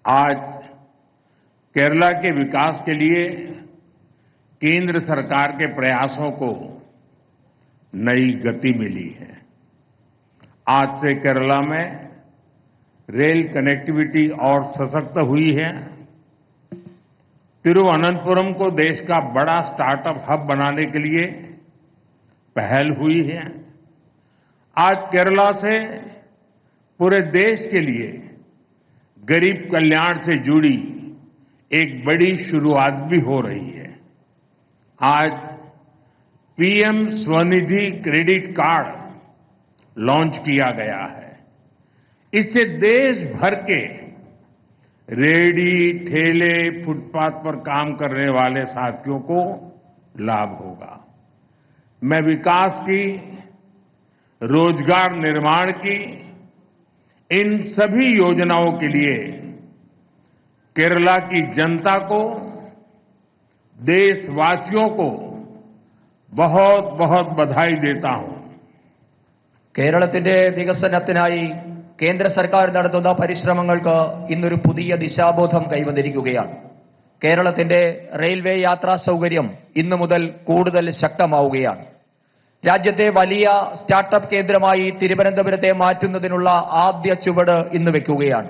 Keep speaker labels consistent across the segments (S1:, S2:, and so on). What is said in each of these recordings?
S1: आज केरला के विकास के लिए केंद्र सरकार के प्रयासों को नई गति मिली है। आज से केरला में रेल कनेक्टिविटी और सशक्त हुई है। तिरुवनंतपुरम को देश का बड़ा स्टार्टअप हब बनाने के लिए पहल हुई है। आज केरला से पूरे देश के लिए गरीब कल्याण से जुड़ी एक बड़ी शुरुआत भी हो रही है। आज PM Svanidhi credit card launch किया गया है। इससे देश भर के रेहड़ी, ठेले, फुटपाथ पर काम करने वाले साथियों को लाभ होगा। मैं विकास की, रोजगार निर्माण की इन सभी योजनाओं के लिए केरला की जनता को, देशवासियों को बहुत बहुत बधाई देता हूं।
S2: കേരളത്തിന്റെ വികസനത്തിനായി കേന്ദ്ര സർക്കാർ നടത്തുന്ന പരിശ്രമങ്ങൾക്ക് ഇന്നൊരു പുതിയ ദിശാബോധം കൈവന്നിരിക്കുകയാണ്. കേരളത്തിന്റെ റെയിൽവേ യാത്രാ സൗകര്യം ഇന്നു മുതൽ കൂടുതൽ ശക്തമാവുകയാണ്. രാജ്യത്തെ വലിയ സ്റ്റാർട്ടപ്പ് കേന്ദ്രമായി തിരുവനന്തപുരത്തെ മാറ്റുന്നതിനുള്ള ആദ്യ ചുവട് ഇന്ന് വെക്കുകയാണ്.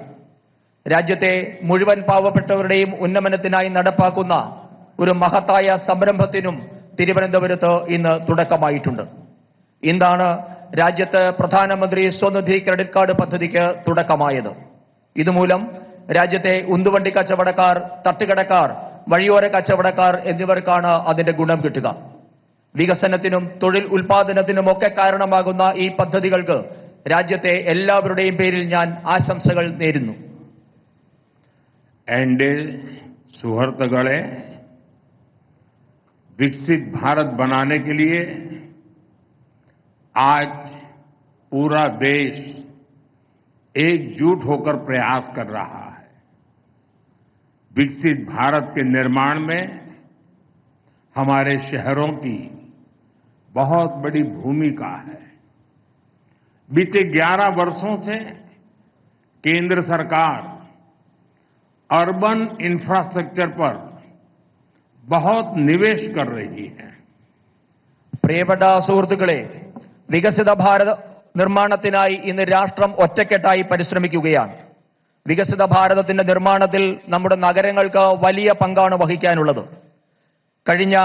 S2: രാജ്യത്തെ മുഴുവൻ പാവപ്പെട്ടവരുടെയും ഉന്നമനത്തിനായി നടപ്പാക്കുന്ന ഒരു മഹത്തായ സംരംഭത്തിനും തിരുവനന്തപുരത്ത് ഇന്ന് തുടക്കമായിട്ടുണ്ട്. ഇന്നാണ് രാജ്യത്ത് പ്രധാനമന്ത്രി സ്വനിധി ക്രെഡിറ്റ് കാർഡ് പദ്ധതിക്ക് തുടക്കമായത്. ഇതുമൂലം രാജ്യത്തെ ഉന്തുവണ്ടി കച്ചവടക്കാർ, തട്ടുകടക്കാർ, വഴിയോര കച്ചവടക്കാർ എന്നിവർക്കാണ് അതിന്റെ ഗുണം കിട്ടുക. വികസനത്തിനും തൊഴിൽ ഉൽപാദനത്തിനുമൊക്കെ കാരണമാകുന്ന ഈ പദ്ധതികൾക്ക് രാജ്യത്തെ എല്ലാവരുടെയും പേരിൽ ഞാൻ ആശംസകൾ നേരുന്നു.
S1: एनडीए सुहृदगणे, विकसित भारत बनाने के लिए आज पूरा देश एकजुट होकर प्रयास कर रहा है। विकसित भारत के निर्माण में हमारे शहरों की बहुत बड़ी भूमिका है। बीते 11 वर्षों से केंद्र सरकार अर्बन इंफ्रास्ट्रक्चर पर बहुत निवेश कर रही है.
S2: പ്രിയപ്പെട്ട സുഹൃത്തുക്കളെ, വികസിത ഭാരത നിർമ്മാണത്തിനായി ഇന്ന് രാഷ്ട്രം ഒറ്റക്കെട്ടായി പരിശ്രമിക്കുകയാണ്. വികസിത ഭാരതത്തിന്റെ നിർമ്മാണത്തിൽ നമ്മുടെ നഗരങ്ങൾക്ക് വലിയ പങ്കാണ് വഹിക്കാനുള്ളത്. കഴിഞ്ഞ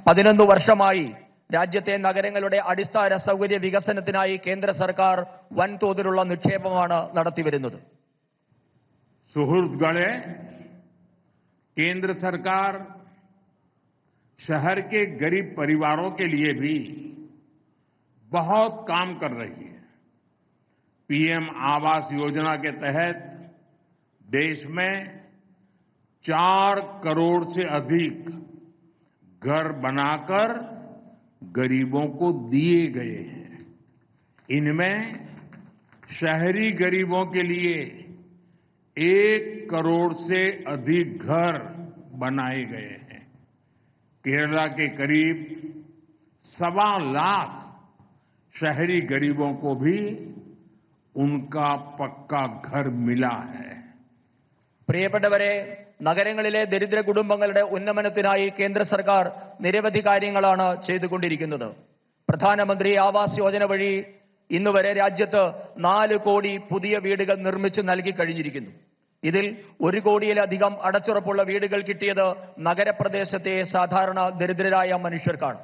S2: 11 വർഷമായി രാജ്യത്തെ നഗരങ്ങളുടെ അടിസ്ഥാന സൗകര്യ വികസനത്തിനായി കേന്ദ്ര സർക്കാർ വൻതോതിലുള്ള നിക്ഷേപമാണ് നടത്തിവരുന്നത്.
S1: सुहृदगणे, केंद्र सरकार शहर के गरीब परिवारों के लिए भी बहुत काम कर रही है। पीएम आवास योजना के तहत देश में 4 करोड़ से अधिक घर बनाकर गरीबों को दिए गए हैं। इनमें शहरी गरीबों के लिए 1 करोड़ से अधिक घर बनाए गए हैं। केरला के करीब 1.25 लाख शहरी गरीबों को भी उनका पक्का घर मिला है.
S2: പ്രിയപ്പെട്ടവരെ, നഗരങ്ങളിലെ ദരിദ്ര കുടുംബങ്ങളുടെ ഉന്നമനത്തിനായി കേന്ദ്ര സർക്കാർ നിരവധി കാര്യങ്ങളാണ് ചെയ്തുകൊണ്ടിരിക്കുന്നത്. പ്രധാനമന്ത്രി ആവാസ് യോജന വഴി ഇന്നുവരെ രാജ്യത്ത് 4 കോടി പുതിയ വീടുകൾ നിർമ്മിച്ചു നൽകി കഴിഞ്ഞിരിക്കുന്നു. ഇതിൽ 1 കോടിയിലധികം അടച്ചുറപ്പുള്ള വീടുകൾ കിട്ടിയത് നഗരപ്രദേശത്തെ സാധാരണ ദരിദ്രരായ മനുഷ്യർക്കാണ്.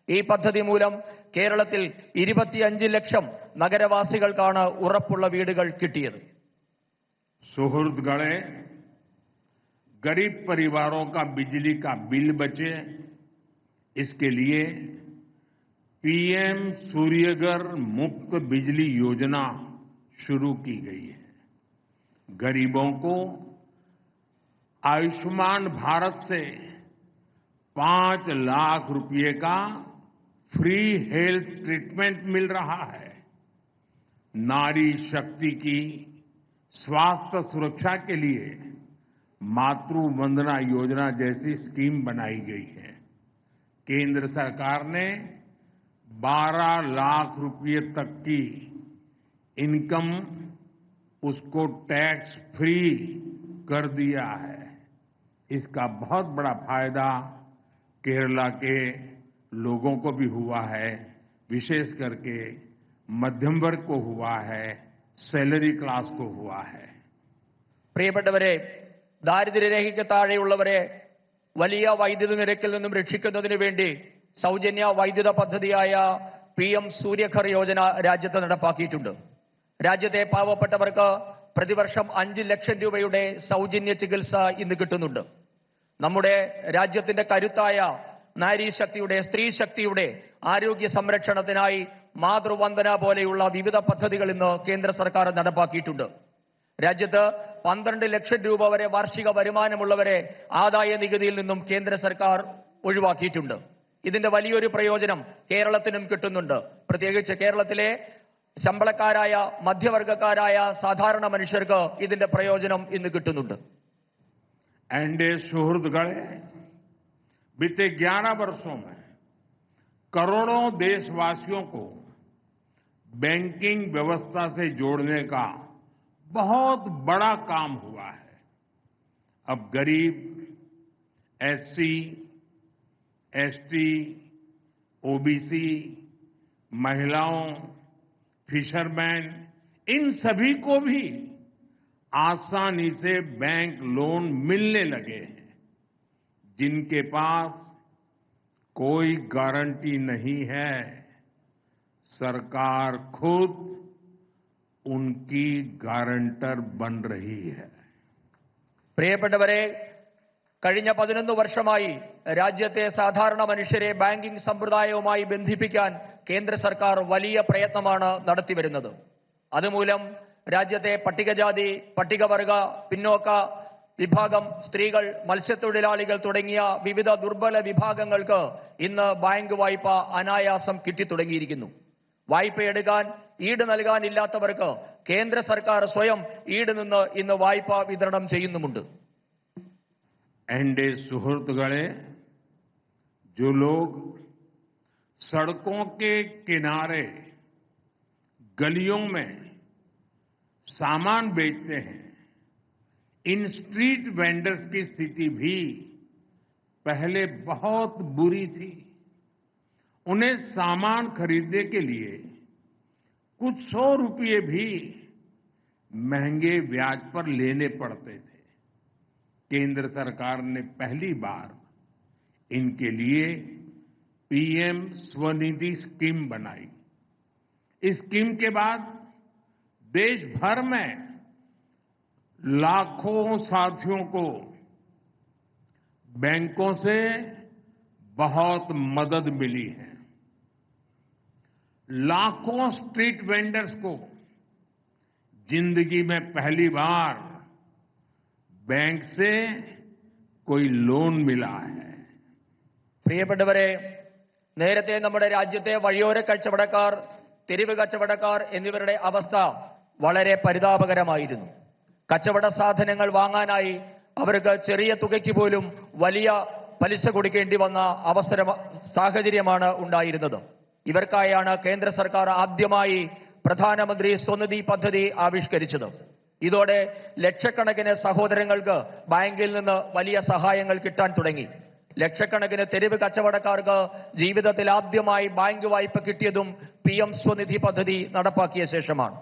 S2: ഈ പദ്ധതി മൂലം കേരളത്തിൽ 25 ലക്ഷം നഗരവാസികൾക്കാണ് ഉറപ്പുള്ള വീടുകൾ കിട്ടിയത്.
S1: सुहृदगणे, गरीब परिवारों का बिजली का बिल बचे, इसके लिए पीएम सूर्यघर मुफ्त बिजली योजना शुरू की गई है. गरीबों को आयुष्मान भारत से 5 लाख रुपए का फ्री हेल्थ ट्रीटमेंट मिल रहा है. नारी शक्ति की स्वास्थ्य सुरक्षा के लिए मातृ वंदना योजना जैसी स्कीम बनाई गई है. केंद्र सरकार ने 12 लाख रुपए तक की इनकम उसको टैक्स फ्री कर दिया है। इसका बहुत बड़ा फायदा केरला के लोगों को भी हुआ है, विशेष करके मध्यम वर्ग को हुआ है, सैलरी क्लास को हुआ है।
S2: പ്രിയപ്പെട്ടവരെ, ദാരിദ്ര്യരേഖയ്ക്ക് താഴെയുള്ളവരെ വലിയ വൈദ്യുതി നിരക്കിൽ നിന്നും രക്ഷിക്കുന്നതിന് വേണ്ടി സൗജന്യ വൈദ്യുത പദ്ധതിയായ PM സൂര്യഘർ യോജന രാജ്യത്ത് നടപ്പാക്കിയിട്ടുണ്ട്. രാജ്യത്തെ പാവപ്പെട്ടവർക്ക് പ്രതിവർഷം 5 ലക്ഷം രൂപയുടെ സൗജന്യ ചികിത്സ ഇന്ന് കിട്ടുന്നുണ്ട്. നമ്മുടെ രാജ്യത്തിന്റെ കരുത്തായ നാരീശക്തിയുടെ, സ്ത്രീ ശക്തിയുടെ ആരോഗ്യ സംരക്ഷണത്തിനായി മാതൃവന്ദന പോലെയുള്ള വിവിധ പദ്ധതികൾ ഇന്ന് കേന്ദ്ര സർക്കാർ നടപ്പാക്കിയിട്ടുണ്ട്. രാജ്യത്ത് 12 ലക്ഷം രൂപ വരെ വാർഷിക വരുമാനമുള്ളവരെ ആദായ നികുതിയിൽ നിന്നും കേന്ദ്ര സർക്കാർ ഒഴിവാക്കിയിട്ടുണ്ട്. ഇതിന്റെ വലിയൊരു പ്രയോജനം കേരളത്തിനും കിട്ടുന്നുണ്ട്. പ്രത്യേകിച്ച് കേരളത്തിലെ ശമ്പളക്കാരായ, മധ്യവർഗക്കാരായ സാധാരണ മനുഷ്യർക്ക് ഇതിന്റെ പ്രയോജനം ഇന്ന് കിട്ടുന്നുണ്ട്.
S1: एनडीए सुहृदगण, बीते 11 वर्षों में करोड़ों देशवासियों को बैंकिंग व्यवस्था से जोड़ने का बहुत बड़ा काम हुआ है। अब गरीब, SC, ST, OBC, महिलाओं, फिशरमैन, इन सभी को भी आसानी से बैंक लोन मिलने लगे हैं। जिनके पास कोई गारंटी नहीं है, सरकार खुद उनकी गारंटर बन रही है.
S2: പ്രിയപ്പെട്ടവരെ, കഴിഞ്ഞ 11 വർഷമായി രാജ്യത്തെ സാധാരണ മനുഷ്യരെ ബാങ്കിംഗ് സമ്പ്രദായവുമായി ബന്ധിപ്പിക്കാൻ കേന്ദ്ര സർക്കാർ വലിയ പ്രയത്നമാണ് നടത്തിവരുന്നത്. അതുമൂലം രാജ്യത്തെ പട്ടികജാതി, പട്ടികവർഗ, പിന്നോക്ക വിഭാഗം, സ്ത്രീകൾ, മത്സ്യത്തൊഴിലാളികൾ തുടങ്ങിയ വിവിധ ദുർബല വിഭാഗങ്ങൾക്ക് ഇന്ന് ബാങ്ക് വായ്പ അനായാസം കിട്ടിത്തുടങ്ങിയിരിക്കുന്നു. വായ്പയെടുക്കാൻ ഈട് നൽകാനില്ലാത്തവർക്ക് കേന്ദ്ര സർക്കാർ സ്വയം ഈട് നിന്ന് ഇന്ന് വായ്പ വിതരണം ചെയ്യുന്നുമുണ്ട്.
S1: एनडीए सुहृदगणे, जो लोग सड़कों के किनारे, गलियों में सामान बेचते हैं, इन स्ट्रीट वेंडर्स की स्थिति भी पहले बहुत बुरी थी. उन्हें सामान खरीदने के लिए कुछ 100 रुपये भी महंगे ब्याज पर लेने पड़ते थे. केंद्र सरकार ने पहली बार इनके लिए PM स्वनिधि स्कीम बनाई. इस स्कीम के बाद देश भर में लाखों साथियों को बैंकों से बहुत मदद मिली है. लाखों स्ट्रीट वेंडर्स को जिंदगी में पहली बार बैंक से कोई लोन मिला है.
S2: പ്രിയപ്പെട്ടവരെ, നേരത്തെ നമ്മുടെ രാജ്യത്തെ വഴിയോര കച്ചവടക്കാർ, തെരുവ് കച്ചവടക്കാർ എന്നിവരുടെ അവസ്ഥ വളരെ പരിതാപകരമായിരുന്നു. കച്ചവട സാധനങ്ങൾ വാങ്ങാനായി അവർക്ക് ചെറിയ തുകയ്ക്ക് പോലും വലിയ പലിശ കൊടുക്കേണ്ടി വന്ന സാഹചര്യമാണ് ഉണ്ടായിരുന്നത്. ഇവർക്കായാണ് കേന്ദ്ര സർക്കാർ ആദ്യമായി പ്രധാനമന്ത്രി സ്വനിധി പദ്ധതി ആവിഷ്കരിച്ചത്. ഇതോടെ ലക്ഷക്കണക്കിന് സഹോദരങ്ങൾക്ക് ബാങ്കിൽ നിന്ന് വലിയ സഹായങ്ങൾ കിട്ടാൻ തുടങ്ങി. ലക്ഷക്കണക്കിന് തെരുവ് കച്ചവടക്കാർക്ക് ജീവിതത്തിൽ ആദ്യമായി ബാങ്ക് വായ്പ കിട്ടിയതും PM സ്വനിധി പദ്ധതി നടപ്പാക്കിയ ശേഷമാണ്.